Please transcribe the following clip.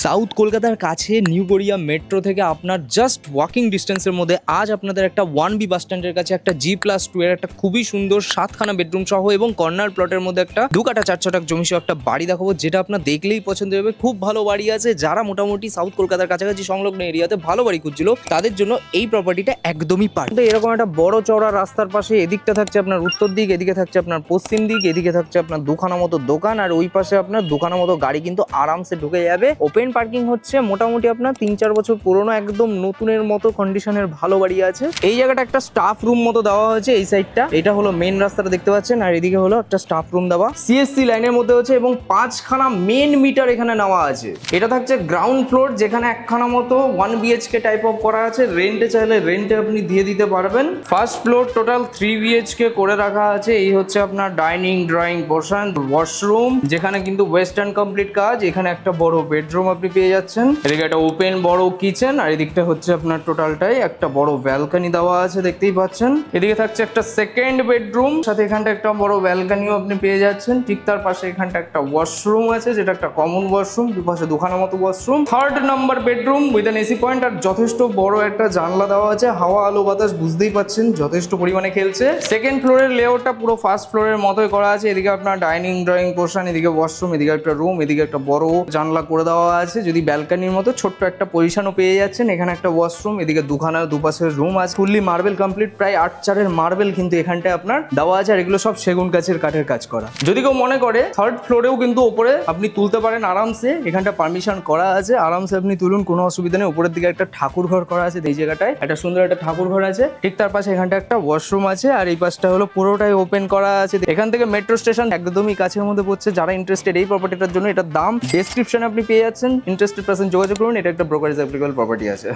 South কলকাতার কাছে new Garia metro থেকে আপনার জাস্ট ওয়াকিং ডিস্টেন্সের মধ্যে আজ আপনাদের একটা 1B বাস স্ট্যান্ডের কাছে একটা G+2 এর একটা খুবই সুন্দর 7খানা বেডরুম সহ এবং কর্নার প্লটের মধ্যে একটা 2 কাঠা 4 ছটাক জমি সহ একটা বাড়ি দেখাবো, যেটা আপনার দেখলেই পছন্দ হবে। খুব ভালো বাড়ি আছে, যারা মোটামুটি সাউথ কলকাতার কাছাকাছি সংলগ্ন এরিয়াতে ভালো বাড়ি খুঁজছিল তাদের জন্য এই প্রপার্টিটা একদমই পারফেক্ট। এরকম একটা বড় চওড়া রাস্তার পাশে এদিকটা থাকছে আপনার উত্তর দিক, এদিকে থাকছে আপনার পশ্চিম দিক, এদিকে থাকছে আপনার দুখানা মতো দোকান, আর ওই পাশে আপনার দুখানা মতো গাড়ি কিন্তু আরামসে ঢুকে যাবে। ওপেন পার্কিং হচ্ছে, মোটামুটি আপনার 3-4 বছর পুরনো একদম নতুনের মতো কন্ডিশনের ভালো বাড়ি আছে। এই জায়গাটা একটা স্টাফ রুম মতো দেওয়া হয়েছে, এই সাইডটা এটা হলো মেন রাস্তাটা দেখতে পাচ্ছেন, আর এদিকে হলো একটা স্টাফ রুম দেওয়া সিএসসি লাইনের মধ্যে হচ্ছে এবং 5খানা মেন মিটার এখানে নেওয়া আছে। এটা থাকছে গ্রাউন্ড ফ্লোর, যেখানে একখানা মতো 1 BHK টাইপ অফ করা আছে। রেন্টে চাইলে রেন্টে আপনি দিয়ে দিতে পারবেন। ফার্স্ট ফ্লোর টোটাল 3 BHK করে রাখা আছে। এই হচ্ছে আপনার ডাইনিং ড্রয়িং পোর্শন, ওয়াশরুম, যেখানে কিন্তু ওয়েস্টার্ন কমপ্লিট কাজ। এখানে একটা বড় বেডরুম আপনি পেয়ে যাচ্ছেন, এদিকে একটা ওপেন বড় কিচেন, আর এদিকটা হচ্ছে আপনার টোটালটাই একটা বড় ব্যালকনি দেওয়া আছে দেখতেই পাচ্ছেন। এদিকে থাকছে একটা সেকেন্ড বেডরুম, সাথে এখানটা একটা বড় ব্যালকনিও আপনি পেয়ে যাচ্ছেন। ঠিক তার পাশে এখানটা একটা ওয়াশরুম আছে, যেটা একটা কমন ওয়াশরুম, দুপাশে দুখানা মতো washroom. Third number bedroom with an AC point, আর যথেষ্ট বড় একটা জানলা দেওয়া আছে, হাওয়া আলো বাতাস বুঝতেই পাচ্ছেন যথেষ্ট পরিমাণে খেলছে। সেকেন্ড ফ্লোরের লেআউটটা পুরো ফার্স্ট ফ্লোরের মতোই করা আছে। এদিকে আপনার ডাইনিং ড্রয়িং পোর্শন, এদিকে ওয়াশরুম, এদিকে একটা রুম, এদিকে একটা বড় জানলা করে দেওয়া আছে, যদি ব্যালকনির মতো ছোট্ট একটা পজিশনও পেয়ে যাচ্ছেন। এখানে একটা ওয়াশরুম, এদিকে দুখানা দুপাশের রুম আছে, ফুললি মার্বেল কমপ্লিট, প্রায় 8-4 মার্বেল কিন্তু এখানটায় আপনার দেওয়া আছে, আর এগুলো সব সেগুন গাছের কাঠের কাজ করা। যদি কেউ মনে করে থার্ড ফ্লোরেও কিন্তু উপরে আপনি তুলতে পারেন আরামসে, এখানটা পারমিশন করা আছে, আরামসে আপনি তুলুন, কোনো অসুবিধা নেই। উপরের দিকে একটা ঠাকুর ঘর করা আছে, এই জায়গাটায় একটা সুন্দর একটা ঠাকুর ঘর আছে। ঠিক তার পাশে এখানটা একটা ওয়াশরুম আছে, আর এই পাশটা হলো পুরোটাই ওপেন করা আছে। এখান থেকে মেট্রো স্টেশন একদমই কাছের মধ্যে পড়ছে। যারা ইন্টারেস্টেড এই প্রপার্টিটার জন্য, এটার দাম ডেসক্রিপশনে আপনি পেয়ে যাচ্ছেন। ইন্টারেস্টেড পারসন যোগাযোগ করুন, এটা একটা ব্রোকারেজ অ্যাপ্লিকেবল প্রপার্টি আছে।